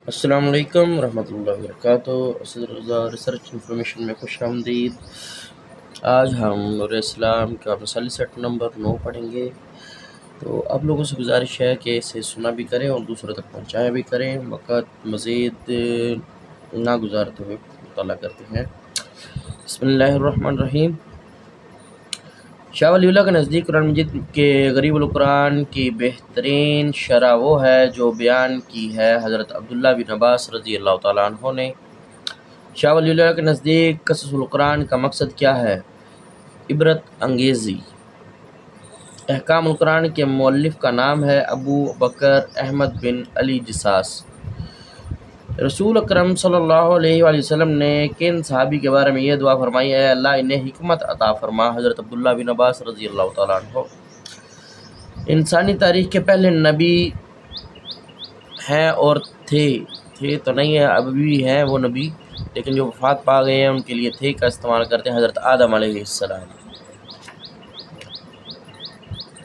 السلام علیکم ورحمۃ اللہ وبرکاتہ۔ اسد رضا ریسرچ انفارمیشن میں خوش آمدید۔ آج ہم نور اسلام کا مسئلہ سیٹ نمبر 9 پڑھیں گے۔ تو آپ لوگوں سے گزارش ہے کہ اسے سنا بھی کریں اور دوسروں تک پہنچایا بھی کریں۔ وقت مزید نہ گزارتے ہوئے مطالعہ کرتے ہیں۔ بسم اللہ الرحمن الرحیم۔ شاہ ولی اللہ کے نزدیک قرآن مجید کے غریب القرآن کی بہترین شرح وہ ہے جو بیان کی ہے حضرت عبداللہ بن عباس رضی اللہ تعالیٰ عنہ نے۔ شاہ ولی اللہ کے نزدیک قصص القرآن کا مقصد کیا ہے؟ عبرت انگیزی۔ احکام القرآن کے مؤلف کا نام ہے ابو بکر احمد بن علی جساس۔ رسول اکرم صلی اللہ علیہ وآلہ وسلم نے کن صحابی کے بارے میں یہ دعا فرمائی ہے؟ اللہ انہیں حکمت عطا فرما۔ حضرت عبداللہ بن عباس رضی اللہ تعالیٰ عنہ۔ انسانی تاریخ کے پہلے نبی ہیں اور تھے تو نہیں ہے، اب بھی ہیں وہ نبی، لیکن جو وفات پا گئے ہیں ان کے لیے تھے کا استعمال کرتے ہیں۔ حضرت آدم علیہ السلام۔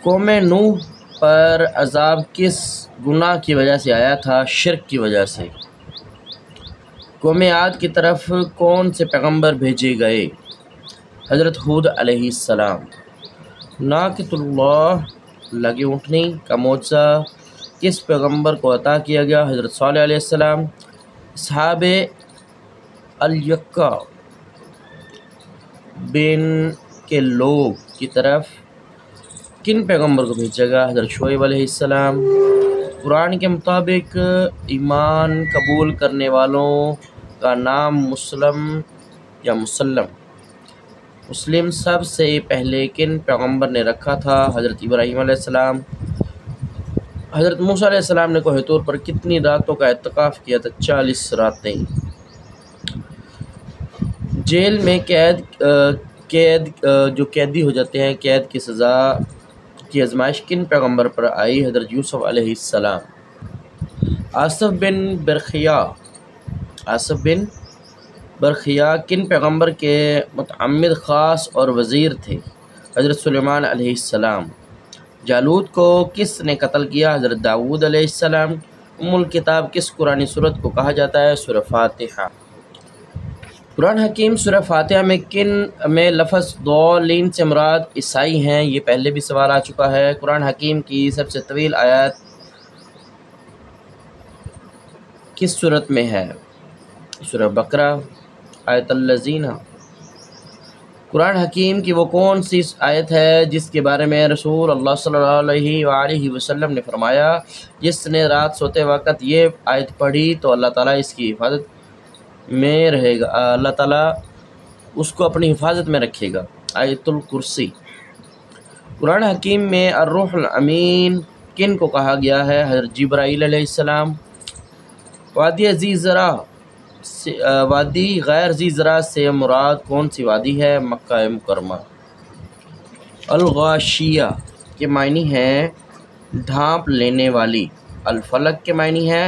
قوم نوح پر عذاب کس گناہ کی وجہ سے آیا تھا؟ شرک کی وجہ سے۔ قوم عاد کی طرف کون سے پیغمبر بھیجے گئے؟ حضرت ہود علیہ السلام۔ ناقۃ اللہ لگی اونٹنی کا معجزہ کس پیغمبر کو عطا کیا گیا؟ حضرت صالح علیہ السلام۔ اصحاب الیکہ بن کے لوگ کی طرف کن پیغمبر کو بھیجا گیا؟ حضرت شعیب علیہ السلام۔ قرآن کے مطابق ایمان قبول کرنے والوں کا نام مسلم یا مسلم سب سے پہلے کن پیغمبر نے رکھا تھا؟ حضرت ابراہیم علیہ السلام۔ حضرت موسیٰ علیہ السلام نے کوہ طور پر کتنی راتوں کا اعتکاف کیا تھا؟ 40 راتیں۔ جیل میں جو قیدی ہو جاتے ہیں، قید کی سزا کی آزمائش کن پیغمبر پر آئی؟ حضرت یوسف علیہ السلام۔ آصف بن برخیا کن پیغمبر کے متعمد خاص اور وزیر تھے؟ حضرت سلیمان علیہ السلام۔ جالوت کو کس نے قتل کیا؟ حضرت داؤد علیہ السلام۔ ام الکتاب کس قرآنی سورت کو کہا جاتا ہے؟ سورہ فاتحہ۔ قرآن حکیم سورہ فاتحہ میں لفظ ضالین سے مراد عیسائی ہیں، یہ پہلے بھی سوال آ چکا ہے۔ قرآن حکیم کی سب سے طویل آیت کس سورت میں ہے؟ سورہ بقرہ۔ آیت الذین۔ قرآن حکیم کی وہ کون سی آیت ہے جس کے بارے میں رسول اللہ صلی اللہ علیہ وآلہ وسلم نے فرمایا جس نے رات سوتے وقت یہ آیت پڑھی تو اللہ تعالیٰ اس کی حفاظت میں رہے گا، اللہ تعالیٰ اس کو اپنی حفاظت میں رکھے گا؟ آیت الکرسی۔ قرآن حکیم میں الروح الامین کن کو کہا گیا ہے؟ حضرت جبرائیل علیہ السلام۔ وادی غیر ذی زرع سے مراد کون سی وادی ہے؟ مکہ مکرمہ۔ الغاشیہ کے معنی ہیں ڈھانپ لینے والی۔ الفلق کے معنی ہے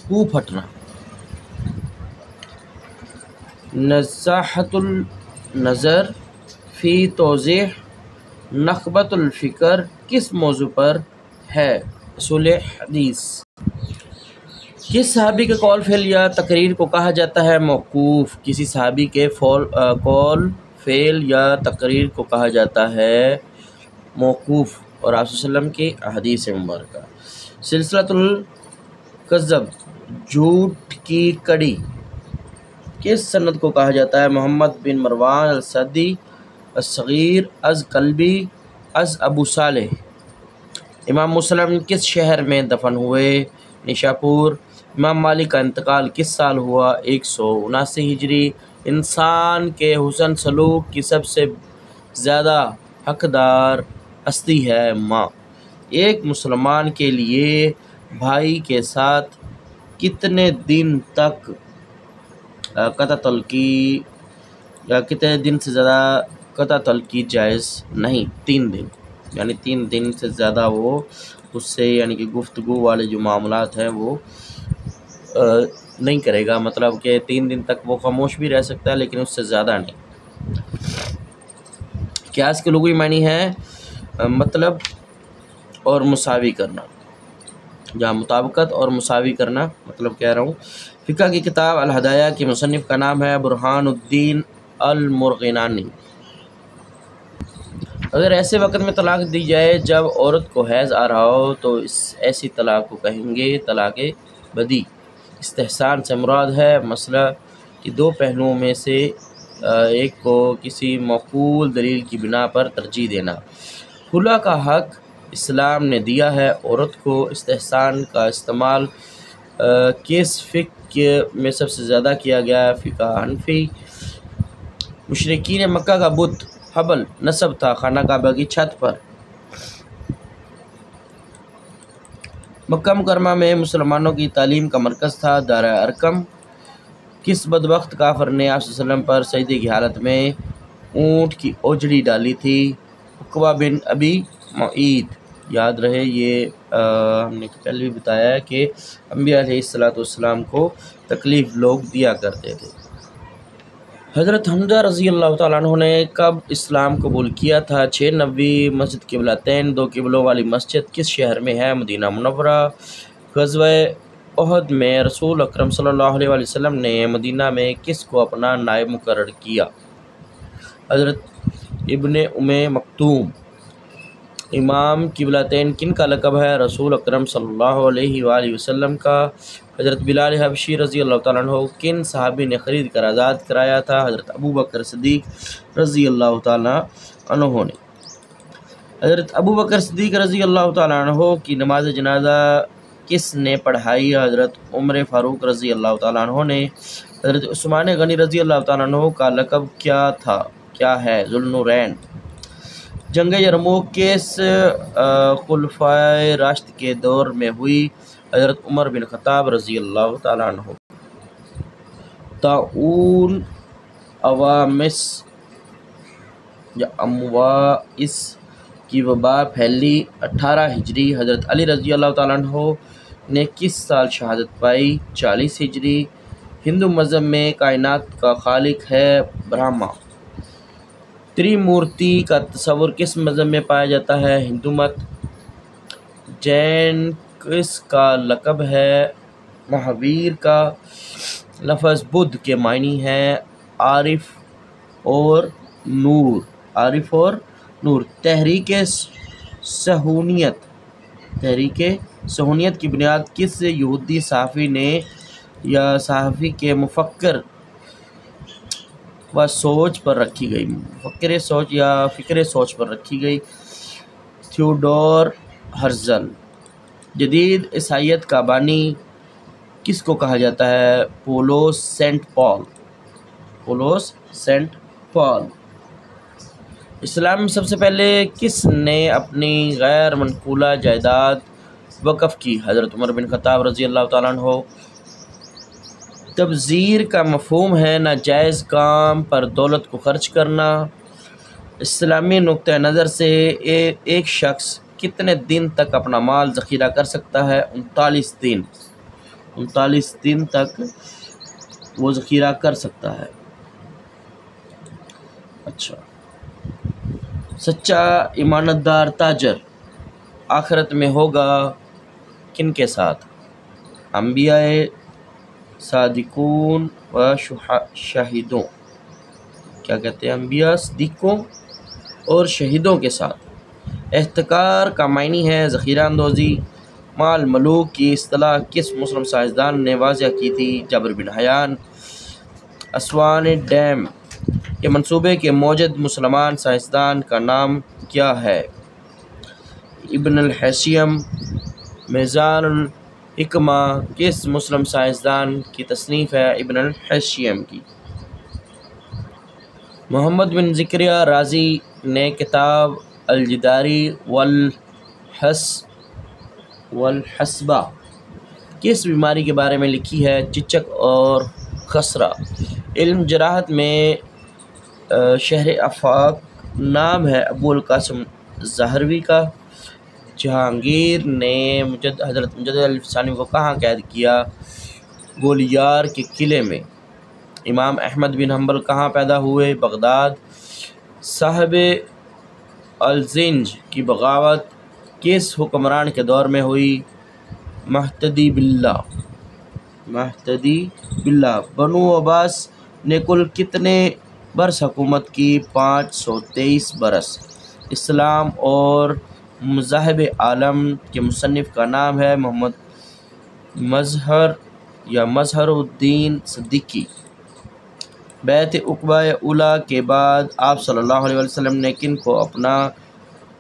پو پھٹنا۔ نزاحۃ النظر فی توضیح نخبۃ الفکر کس موضوع پر ہے؟ اصول حدیث۔ کس صحابی کے قول فعل یا تقریر کو کہا جاتا ہے؟ موقوف۔ کسی صحابی کے قول فعل یا تقریر کو کہا جاتا ہے موقوف، اور آپ صلی اللہ علیہ وسلم کی احادیث مبارکہ۔ سلسلۃ الکذب جھوٹ کی کڑی کس سند کو کہا جاتا ہے؟ محمد بن مروان السدی الصغیر از کلبی از ابو صالح۔ امام مسلم کس شہر میں دفن ہوئے؟ نشاپور۔ امام مالک کا انتقال کس سال ہوا؟ 179 ہجری۔ انسان کے حسن سلوک کی سب سے زیادہ حقدار ہستی ہے ماں۔ ایک مسلمان کے لیے بھائی کے ساتھ کتنے دن تک قطع طلقی کتنے دن سے زیادہ قطع طلقی جائز نہیں؟ 3 دن، یعنی 3 دن سے زیادہ وہ اس سے یعنی کہ گفتگو والے جو معاملات ہیں وہ نہیں کرے گا، مطلب کہ 3 دن تک وہ خاموش بھی رہ سکتا ہے لیکن اس سے زیادہ نہیں۔ قیاس کے لغوی معنی ہے مطلب اور مساوی کرنا۔ جہاں مطابقت اور مساوی کرنا مطلب کہہ رہا ہوں۔ فقہ کی کتاب الہدایہ کے مصنف کا نام ہے برہان الدین المرغنانی۔ اگر ایسے وقت میں طلاق دی جائے جب عورت کو حیض آ رہا ہو تو ایسی طلاق کو کہیں گے طلاق بدی۔ استحسان سے مراد ہے مسئلہ کہ دو پہلوؤں میں سے ایک کو کسی معقول دلیل کی بنا پر ترجیح دینا۔ خلا کا حق اسلام نے دیا ہے۔ عورت کو استحسان کا استعمال کس فقہ میں سب سے زیادہ کیا گیا ہے؟ فقہ حنفی۔ مشرکین مکہ کا بت حبل نصب تھا خانہ کعبہ کی چھت پر۔ مکہ مکرمہ میں مسلمانوں کی تعلیم کا مرکز تھا دار ارقم۔ کس بدبخت کافر نے آپ صلی اللہ علیہ وسلم پر سجدے کی حالت میں اونٹ کی اوجڑی ڈالی تھی؟ عقبہ بن ابی معیط۔ یاد رہے یہ ہم نے پہلے بھی بتایا ہے کہ انبیاء علیہ السلام کو تکلیف لوگ دیا کرتے تھے۔ حضرت حمزہ رضی اللہ تعالیٰ عنہ نے کب اسلام قبول کیا تھا؟ 6 نبوی۔ مسجد قبلتین 2 قبلوں والی مسجد کس شہر میں ہے؟ مدینہ منورہ۔ غزوہ احد میں رسول اکرم صلی اللہ علیہ وسلم نے مدینہ میں کس کو اپنا نائب مقرر کیا؟ حضرت ابن مکتوم۔ امام قبلتین کن کا لقب ہے؟ رسول اکرم صلی اللہ علیہ وآلہ وسلم کا۔ حضرت بلال حبشی رضی اللہ تعالیٰ عنہ کن صحابی نے خرید کر آزاد کرایا تھا؟ حضرت ابوبکر صدیق رضی اللہ تعالیٰ عنہ نے۔ حضرت ابوبکر صدیق رضی اللہ تعالیٰ عنہ کی نماز جنازہ کس نے پڑھائی؟ حضرت عمر فاروق رضی اللہ تعالیٰ عنہ نے۔ حضرت عثمان غنی رضی اللہ تعالیٰ عنہ کا لقب کیا ہے؟ ذوالنورین۔ جنگ یرموک کس خلفائے راشد کے دور میں ہوئی؟ حضرت عمر بن خطاب رضی اللہ تعالیٰ عنہ۔ طاعون امواس کی وبا پھیلی 18 ہجری۔ حضرت علی رضی اللہ تعالیٰ عنہ نے کس سال شہادت پائی؟ 40 ہجری۔ ہندو مذہب میں کائنات کا خالق ہے برہما۔ تریمورتی کا تصور کس مذہب میں پایا جاتا ہے؟ ہندو مت۔ جین کس کا لقب ہے؟ مہاویر کا۔ لفظ بدھ کے معنی ہیں عارف اور نور۔ عارف اور نور۔ تحریک صہیونیت کی بنیاد کس یہودی صحافی نے یا صحافی کے مفکر و سوچ پر رکھی گئی؟ مفکر سوچ یا فکر سوچ پر رکھی گئی؟ Theodore Herzl. جدید عیسائیت کا بانی کس کو کہا جاتا ہے؟ پولس سینٹ پال۔ اسلام میں سب سے پہلے کس نے اپنی غیر منقولہ جائیداد وقف کی؟ حضرت عمر بن خطاب رضی اللہ تعالیٰ عنہ۔ تبذیر کا مفہوم ہے ناجائز کام پر دولت کو خرچ کرنا۔ اسلامی نقطہ نظر سے ایک شخص کتنے دن تک اپنا مال ذخیرہ کر سکتا ہے؟ 39 دن۔ 39 دن تک وہ ذخیرہ کر سکتا ہے۔ اچھا، سچا ایمانت دار تاجر آخرت میں ہوگا کن کے ساتھ؟ انبیاء، صادقون و شہیدوں۔ کیا کہتے ہیں؟ انبیاء، صدیقوں اور شہیدوں کے ساتھ۔ احتکار کا معنی ہے ذخیرہ اندوزی۔ مال ملوک کی اصطلاح کس مسلم سائنسدان نے واضح کی تھی؟ جابر بن حیان۔ اسوان ڈیم کے منصوبے کے موجد مسلمان سائنسدان کا نام کیا ہے؟ ابن الحیثم۔ میزان الحکمہ کس مسلم سائنسدان کی تصنیف ہے؟ ابن الحیثم کی۔ محمد بن زکریا رازی نے کتاب الجداری والحسبہ کس بیماری کے بارے میں لکھی ہے؟ چچک اور خسرہ۔ علم جراحت میں شہر آفاق نام ہے ابو القاسم زہروی کا۔ جہانگیر نے حضرت مجدد علی ثانی کو کہاں قید کیا؟ گولیار کے قلعے میں۔ امام احمد بن حنبل کہاں پیدا ہوئے؟ بغداد۔ صاحب الزنج کی بغاوت کس حکمران کے دور میں ہوئی؟ مہتدی باللہ۔ بنو عباس نے کل کتنے برس حکومت کی؟ 523 برس۔ اسلام اور مذاہب عالم کے مصنف کا نام ہے محمد مظہر الدین صدیقی۔ بیعت عقبہ اولیٰ کے بعد آپ صلی اللہ علیہ وسلم نے کن کو اپنا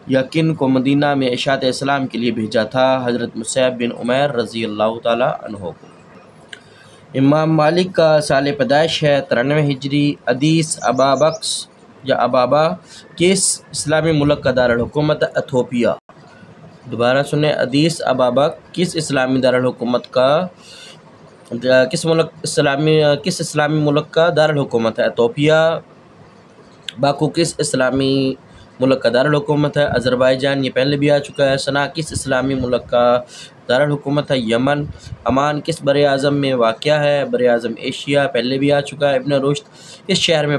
یا کن کو مدینہ میں اشاعت اسلام کے لیے بھیجا تھا؟ حضرت مصعب بن عمیر رضی اللہ تعالیٰ عنہ کو۔ امام مالک کا سال پیدائش ہے 93 ہجری۔ حدیث ابابا کس اسلامی ملک کا دارالحکومت ہے؟ ایتھوپیا۔ دوبارہ سنیں، حدیث ابابا کس اسلامی دارالحکومت کا کس اسلامی ملک کا دارالحکومت ہے؟ ایتھوپیا۔ باکو کس اسلامی ملک کا دارالحکومت ہے؟ آذربائیجان، یہ پہلے بھی آ چکا ہے۔ صنعاء کس اسلامی ملک کا دارالحکومت ہے؟ یمن۔ عمان کس بر اعظم میں واقع ہے؟ بر اعظم ایشیا، پہلے بھی آ چکا ہے۔ ابن رشد کس شہر میں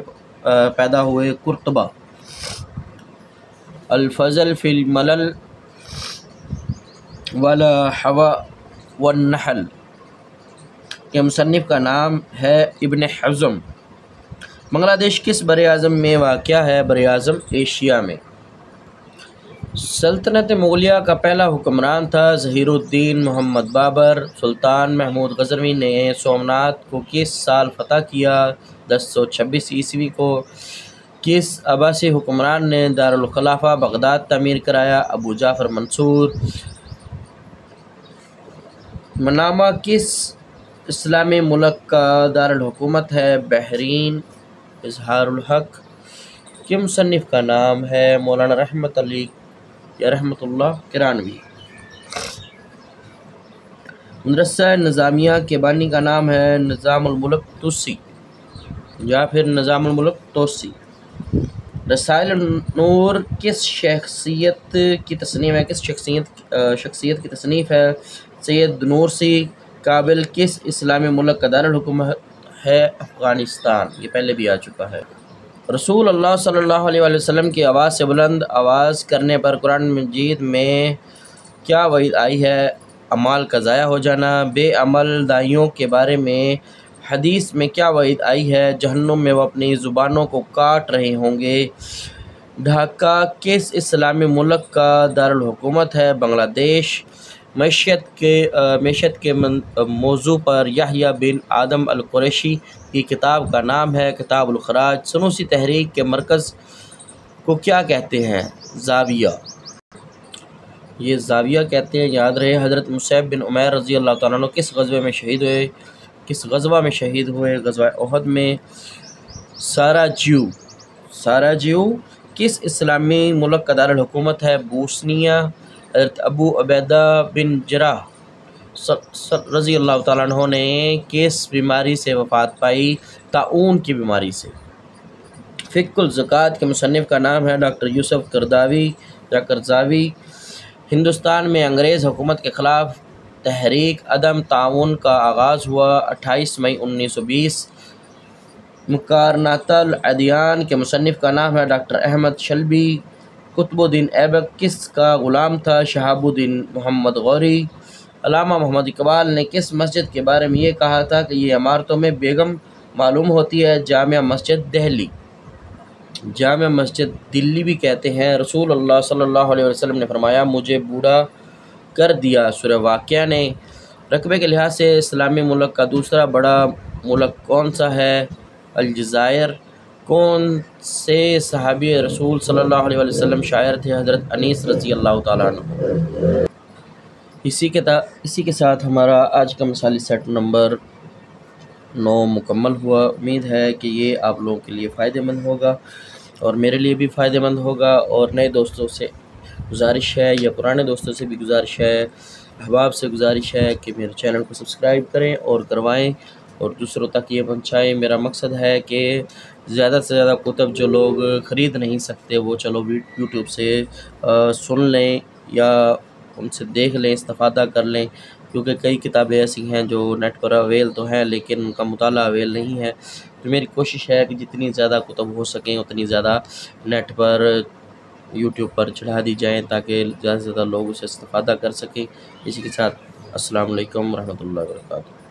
پیدا ہوئے؟ قرطبہ۔ الفضل فی الملل والحوا والنحل کے مصنف کا نام ہے ابن حزم۔ بنگلہ دیش کس بر اعظم میں واقع ہے؟ بر اعظم ایشیا میں۔ سلطنت مغلیہ کا پہلا حکمران تھا؟ ظہیر الدین محمد بابر۔ سلطان محمود غزنوی نے سومنات کو کس سال فتح کیا؟ 1026 عیسوی کو۔ کس عباسی حکمران نے دارالخلافہ بغداد تعمیر کرایا؟ ابو جعفر منصور۔ منامہ کس اسلامی ملک کا دارالحکومت ہے؟ بحرین۔ اظہار الحق کے مصنف کا نام ہے مولانا رحمت اللہ کرانوی۔ مدرسہ نظامیہ کے بانی کا نام ہے نظام الملک توسی یا پھر نظام الملک توسی۔ رسائل نور کس شخصیت کی تصنیف ہے؟ شخصیت کی تصنیف ہے سید نورسی۔ کابل کس اسلامی ملک کا دارالحکومت ہے؟ افغانستان، یہ پہلے بھی آ چکا ہے۔ رسول اللہ صلی اللہ علیہ وسلم کی آواز سے بلند آواز کرنے پر قرآن مجید میں کیا وعید آئی ہے؟ اعمال کا ضائع ہو جانا۔ بے عمل داعیوں کے بارے میں حدیث میں کیا وعید آئی ہے؟ جہنم میں وہ اپنی زبانوں کو کاٹ رہے ہوں گے۔ ڈھاکہ کس اسلامی ملک کا دارالحکومت ہے؟ بنگلہ دیش۔ معیشت کے موضوع پر یحییٰ بن آدم القریشی کی کتاب کا نام ہے کتاب الخراج۔ سنوسی تحریک کے مرکز کو کیا کہتے ہیں؟ زاویہ، یہ زاویہ کہتے ہیں، یاد رہے۔ حضرت مصعب بن عمیر رضی اللہ تعالیٰ عنہ کس غزوہ میں شہید ہوئے؟ غزوہ احد میں۔ ساراجیو کس اسلامی ملک کا دارالحکومت ہے؟ بوسنیا۔ حضرت ابو عبیدہ بن جراح رضی اللہ تعالیٰ عنہ نے کس بیماری سے وفات پائی؟ طاعون کی بیماری سے۔ فقہ الزکوٰۃ کے مصنف کا نام ہے ڈاکٹر یوسف کرزاوی۔ ہندوستان میں انگریز حکومت کے خلاف تحریک عدم تعاون کا آغاز ہوا 28 مئی 1920۔ مقارنۃ الادیان کے مصنف کا نام ہے ڈاکٹر احمد شلبی۔ قطب الدین ایبک کس کا غلام تھا؟ شہاب الدین محمد غوری۔ علامہ محمد اقبال نے کس مسجد کے بارے میں یہ کہا تھا کہ یہ عمارتوں میں بیگم معلوم ہوتی ہے؟ جامع مسجد دہلی۔ جامع مسجد دلی بھی کہتے ہیں۔ رسول اللہ صلی اللہ علیہ وسلم نے فرمایا مجھے بوڑھا کر دیا۔ سورہ واقعہ نے۔ رقبے کے لحاظ سے اسلامی ملک کا دوسرا بڑا ملک کون سا ہے؟ الجزائر۔ کون سے صحابی رسول صلی اللہ علیہ وسلم شاعر تھے؟ حضرت انیس رضی اللہ تعالیٰ عنہ۔ اسی کے ساتھ ہمارا آج کا مثالی سیٹ نمبر 9 مکمل ہوا۔ امید ہے کہ یہ آپ لوگوں کے لیے فائدہ مند ہوگا اور میرے لیے بھی فائدہ مند ہوگا، اور نئے دوستوں سے گزارش ہے یا پرانے دوستوں سے بھی گزارش ہے، احباب سے گزارش ہے کہ میرے چینل کو سبسکرائب کریں اور کروائیں اور دوسروں تک یہ پہنچائیں۔ میرا مقصد ہے کہ زیادہ سے زیادہ کتب جو لوگ خرید نہیں سکتے وہ چلو یوٹیوب سے سن لیں یا ان سے دیکھ لیں، استفادہ کر لیں، کیونکہ کئی کتابیں ایسی ہیں جو نیٹ پر اویل تو ہیں لیکن ان کا مطالعہ اویل نہیں ہے۔ تو میری کوشش ہے کہ جتنی زیادہ کتب ہو سکیں اتنی زیادہ نیٹ پر یوٹیوب پر چڑھا دی جائیں تاکہ زیادہ سے زیادہ لوگ اسے استفادہ کر سکیں۔ اسی کے ساتھ السلام علیکم ورحمۃ اللہ وبرکاتہ۔